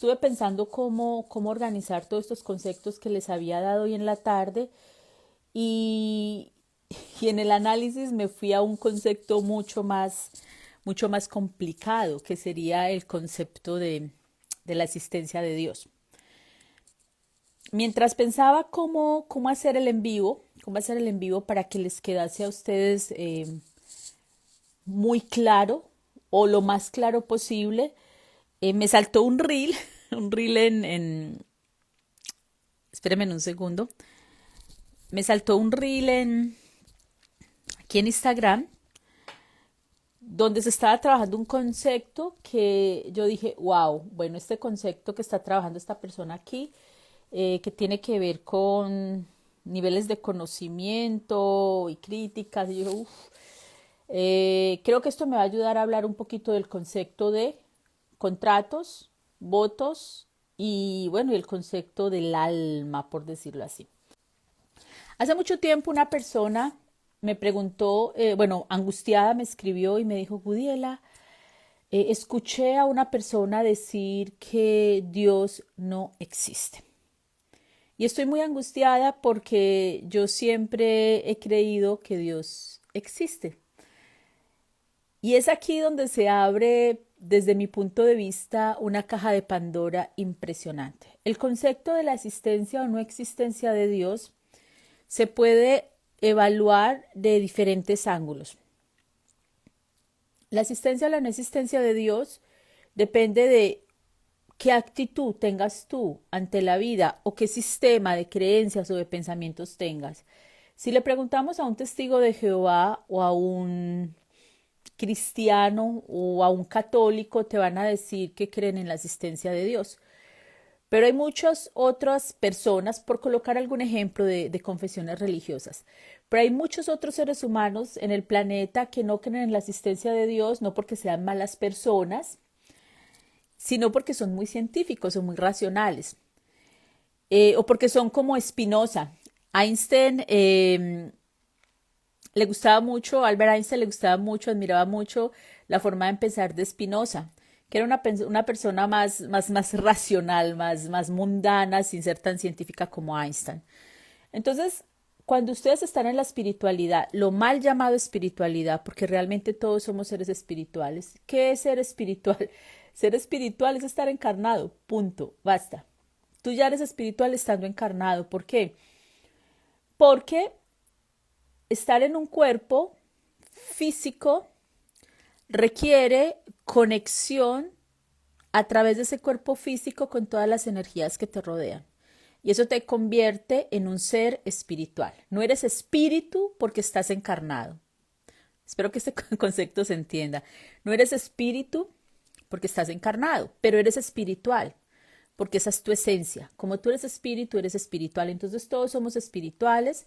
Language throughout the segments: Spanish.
estuve pensando cómo organizar todos estos conceptos que les había dado hoy en la tarde y, y en el análisis me fui a un concepto mucho más complicado, que sería el concepto de la existencia de Dios. Mientras pensaba cómo hacer el en vivo, cómo hacer el en vivo para que les quedase a ustedes muy claro o lo más claro posible, me saltó un reel, un reel espérenme un segundo, me saltó un reel aquí en Instagram donde se estaba trabajando un concepto que yo dije, wow, bueno, este concepto que está trabajando esta persona aquí, que tiene que ver con niveles de conocimiento y críticas, y yo, creo que esto me va a ayudar a hablar un poquito del concepto de contratos, votos y bueno, y el concepto del alma, por decirlo así. Hace mucho tiempo una persona me preguntó, bueno, angustiada me escribió y me dijo, Gudiela, escuché a una persona decir que Dios no existe. Y estoy muy angustiada porque yo siempre he creído que Dios existe. Y es aquí donde se abre, desde mi punto de vista, una caja de Pandora impresionante. El concepto de la existencia o no existencia de Dios se puede evaluar de diferentes ángulos. La existencia o la no existencia de Dios depende de qué actitud tengas tú ante la vida o qué sistema de creencias o de pensamientos tengas. Si le preguntamos a un testigo de Jehová o a un cristiano o a un católico, te van a decir que creen en la existencia de Dios. Pero hay muchas otras personas, por colocar algún ejemplo de confesiones religiosas, pero hay muchos otros seres humanos en el planeta que no creen en la existencia de Dios, no porque sean malas personas, sino porque son muy científicos o muy racionales, o porque son como Spinoza. Einstein le gustaba mucho, Albert Einstein le gustaba mucho, admiraba mucho la forma de pensar de Spinoza, que era una persona más racional, más mundana, sin ser tan científica como Einstein. Entonces, cuando ustedes están en la espiritualidad, lo mal llamado espiritualidad, porque realmente todos somos seres espirituales. ¿Qué es ser espiritual? Ser espiritual es estar encarnado, punto, basta. Tú ya eres espiritual estando encarnado. ¿Por qué? Porque estar en un cuerpo físico requiere conexión a través de ese cuerpo físico con todas las energías que te rodean. Y eso te convierte en un ser espiritual. No eres espíritu porque estás encarnado. Espero que este concepto se entienda. No eres espíritu porque estás encarnado, pero eres espiritual porque esa es tu esencia. Como tú eres espíritu, eres espiritual. Entonces todos somos espirituales.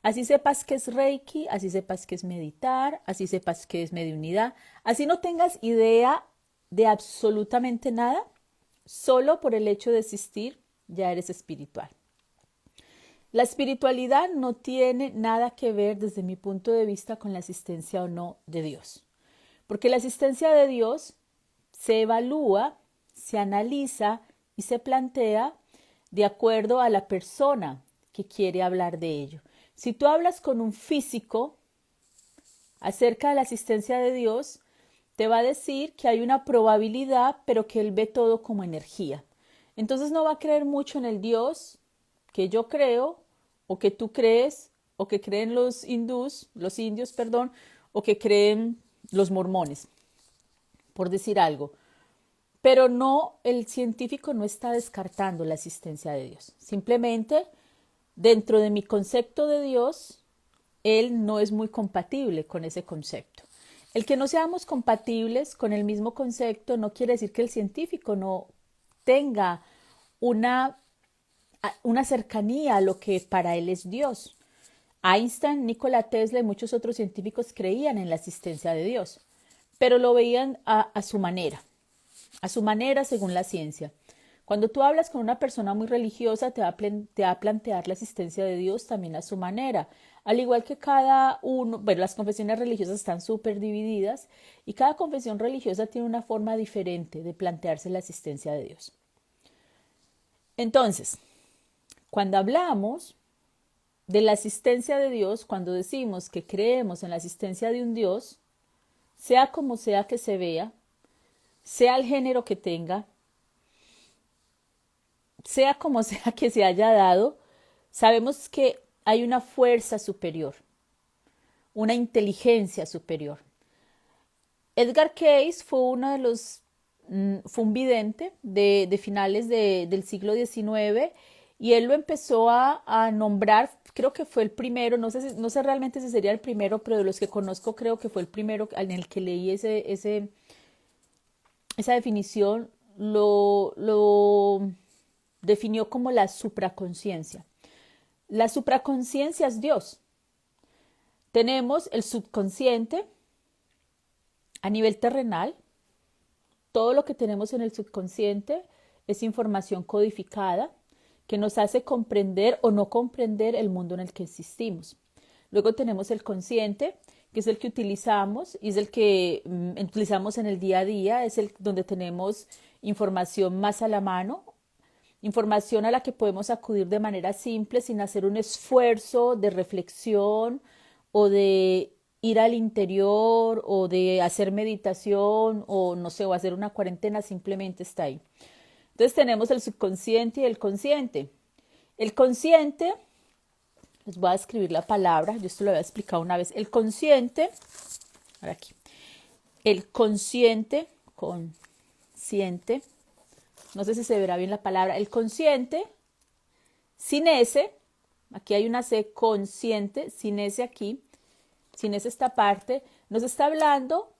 Así sepas que es Reiki, así sepas que es meditar, así sepas que es mediunidad. Así no tengas idea de absolutamente nada, solo por el hecho de existir ya eres espiritual. La espiritualidad no tiene nada que ver desde mi punto de vista con la existencia o no de Dios. Porque la existencia de Dios se evalúa, se analiza y se plantea de acuerdo a la persona que quiere hablar de ello. Si tú hablas con un físico acerca de la existencia de Dios, te va a decir que hay una probabilidad, pero que él ve todo como energía. Entonces no va a creer mucho en el Dios que yo creo, o que tú crees, o que creen los indios, perdón, o que creen los mormones, por decir algo. Pero no, el científico no está descartando la existencia de Dios. Simplemente, dentro de mi concepto de Dios, él no es muy compatible con ese concepto. El que no seamos compatibles con el mismo concepto no quiere decir que el científico no tenga una, una cercanía a lo que para él es Dios. Einstein, Nikola Tesla y muchos otros científicos creían en la existencia de Dios, pero lo veían a su manera según la ciencia. Cuando tú hablas con una persona muy religiosa, te va a plantear la existencia de Dios también a su manera. Al igual que cada uno, bueno, las confesiones religiosas están súper divididas y cada confesión religiosa tiene una forma diferente de plantearse la existencia de Dios. Entonces, cuando hablamos de la existencia de Dios, cuando decimos que creemos en la existencia de un Dios, sea como sea que se vea, sea el género que tenga, sea como sea que se haya dado, sabemos que hay una fuerza superior, una inteligencia superior. Edgar Cayce fue uno de los, fue un vidente de finales del siglo XIX y él lo empezó a nombrar, creo que fue el primero, no sé realmente si sería el primero, pero de los que conozco creo que fue el primero en el que leí esa definición, lo definió como la supraconciencia. La supraconciencia es Dios. Tenemos el subconsciente a nivel terrenal. Todo lo que tenemos en el subconsciente es información codificada que nos hace comprender o no comprender el mundo en el que existimos. Luego tenemos el consciente, que es el que utilizamos y es el que utilizamos en el día a día, es el donde tenemos información más a la mano, información a la que podemos acudir de manera simple sin hacer un esfuerzo de reflexión o de ir al interior o de hacer meditación o no sé, o hacer una cuarentena, simplemente está ahí. Entonces tenemos el subconsciente y el consciente. El consciente, les voy a escribir la palabra, yo esto lo había explicado una vez. El consciente, ahora aquí, el consciente, no sé si se verá bien la palabra, el consciente, sin S, aquí hay una C, consciente, sin S aquí, sin S esta parte, nos está hablando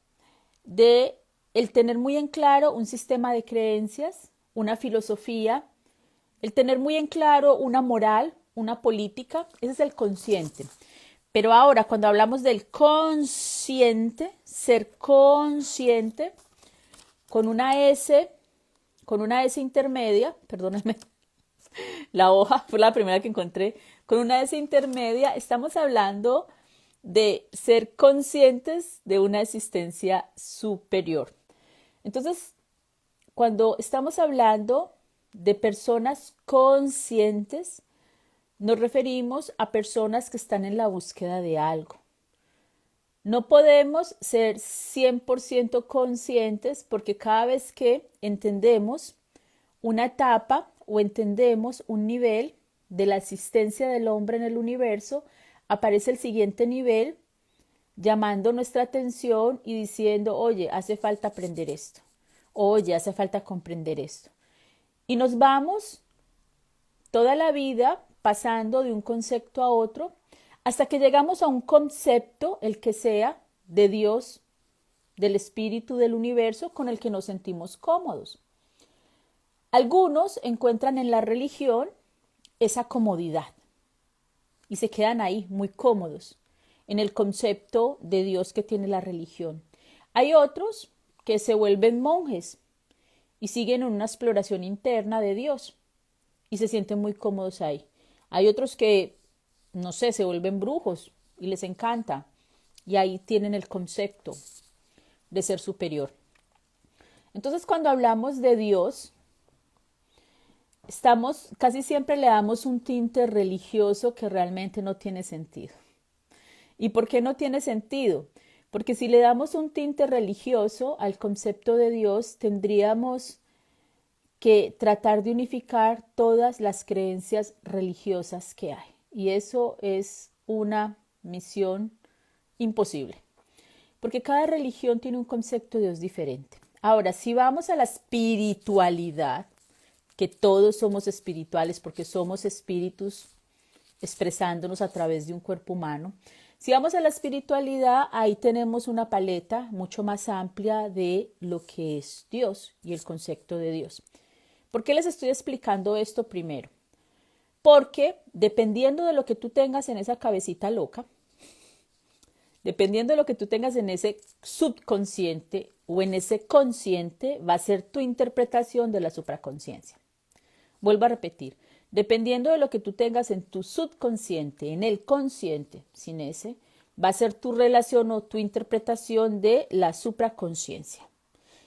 de el tener muy en claro un sistema de creencias, una filosofía, el tener muy en claro una moral, una política, ese es el consciente. Pero ahora, cuando hablamos del consciente, ser consciente, con una S intermedia, perdónenme, la hoja fue la primera que encontré, con una S intermedia, estamos hablando de ser conscientes de una existencia superior. Entonces, cuando estamos hablando de personas conscientes, nos referimos a personas que están en la búsqueda de algo. No podemos ser 100% conscientes porque cada vez que entendemos una etapa o entendemos un nivel de la existencia del hombre en el universo, aparece el siguiente nivel llamando nuestra atención y diciendo, oye, hace falta aprender esto, oye, hace falta comprender esto. Y nos vamos toda la vida pasando de un concepto a otro hasta que llegamos a un concepto, el que sea, de Dios, del espíritu del universo, con el que nos sentimos cómodos. Algunos encuentran en la religión esa comodidad y se quedan ahí muy cómodos en el concepto de Dios que tiene la religión. Hay otros que se vuelven monjes y siguen en una exploración interna de Dios y se sienten muy cómodos ahí. Hay otros que, no sé, se vuelven brujos y les encanta y ahí tienen el concepto de ser superior. Entonces, cuando hablamos de Dios, casi siempre le damos un tinte religioso que realmente no tiene sentido. ¿Y por qué no tiene sentido? Porque si le damos un tinte religioso al concepto de Dios, tendríamos que tratar de unificar todas las creencias religiosas que hay. Y eso es una misión imposible, porque cada religión tiene un concepto de Dios diferente. Ahora, si vamos a la espiritualidad, que todos somos espirituales porque somos espíritus expresándonos a través de un cuerpo humano. Si vamos a la espiritualidad, ahí tenemos una paleta mucho más amplia de lo que es Dios y el concepto de Dios. ¿Por qué les estoy explicando esto primero? Porque dependiendo de lo que tú tengas en esa cabecita loca, dependiendo de lo que tú tengas en ese subconsciente o en ese consciente, va a ser tu interpretación de la supraconciencia. Vuelvo a repetir, dependiendo de lo que tú tengas en tu subconsciente, en el consciente, sin ese, va a ser tu relación o tu interpretación de la supraconciencia.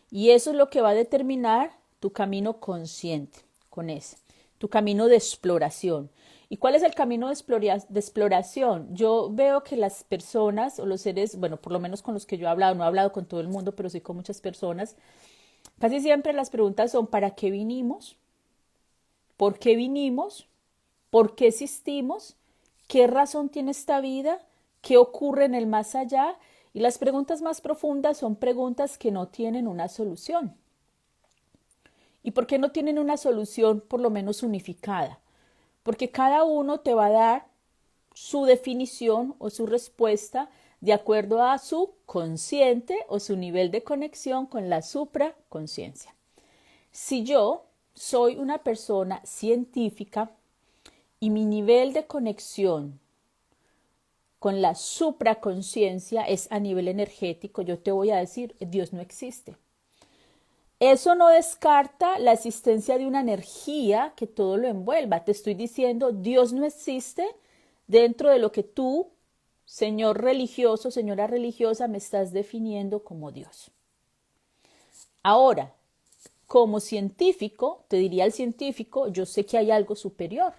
Y eso es lo que va a determinar tu camino consciente, con ese. tu camino de exploración. ¿Y cuál es el camino de exploración? Yo veo que las personas o los seres, bueno, por lo menos con los que yo he hablado, no he hablado con todo el mundo, pero sí con muchas personas, casi siempre las preguntas son ¿para qué vinimos? ¿Por qué vinimos? ¿Por qué existimos? ¿Qué razón tiene esta vida? ¿Qué ocurre en el más allá? Y las preguntas más profundas son preguntas que no tienen una solución. ¿Y por qué no tienen una solución por lo menos unificada? Porque cada uno te va a dar su definición o su respuesta de acuerdo a su consciente o su nivel de conexión con la supraconsciencia. Si yo soy una persona científica y mi nivel de conexión con la supraconsciencia es a nivel energético, yo te voy a decir, Dios no existe. Eso no descarta la existencia de una energía que todo lo envuelva. Te estoy diciendo, Dios no existe dentro de lo que tú, señor religioso, señora religiosa, me estás definiendo como Dios. Ahora, como científico, te diría el científico, yo sé que hay algo superior,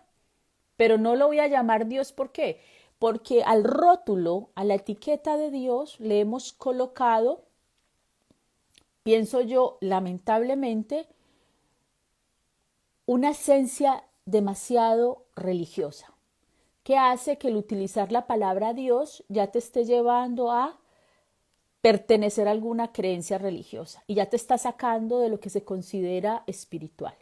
pero no lo voy a llamar Dios. ¿Por qué? Porque al rótulo, a la etiqueta de Dios, le hemos colocado, pienso yo, lamentablemente, una esencia demasiado religiosa, que hace que el utilizar la palabra Dios ya te esté llevando a pertenecer a alguna creencia religiosa y ya te está sacando de lo que se considera espiritual.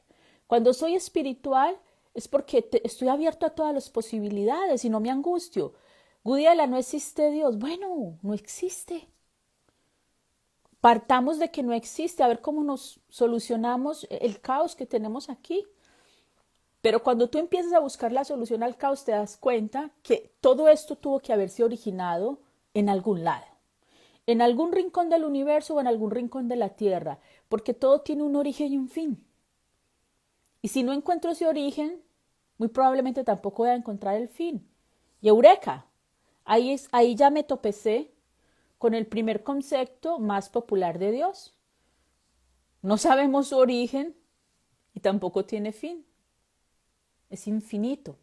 Cuando soy espiritual es porque estoy abierto a todas las posibilidades y no me angustio. Gudiela, ¿no existe Dios? Bueno, no existe. Partamos de que no existe, a ver cómo nos solucionamos el caos que tenemos aquí. Pero cuando tú empiezas a buscar la solución al caos, te das cuenta que todo esto tuvo que haberse originado en algún lado, en algún rincón del universo o en algún rincón de la Tierra, porque todo tiene un origen y un fin. Y si no encuentro ese origen, muy probablemente tampoco voy a encontrar el fin. Y eureka, ahí ya me topecé con el primer concepto más popular de Dios. No sabemos su origen y tampoco tiene fin. Es infinito.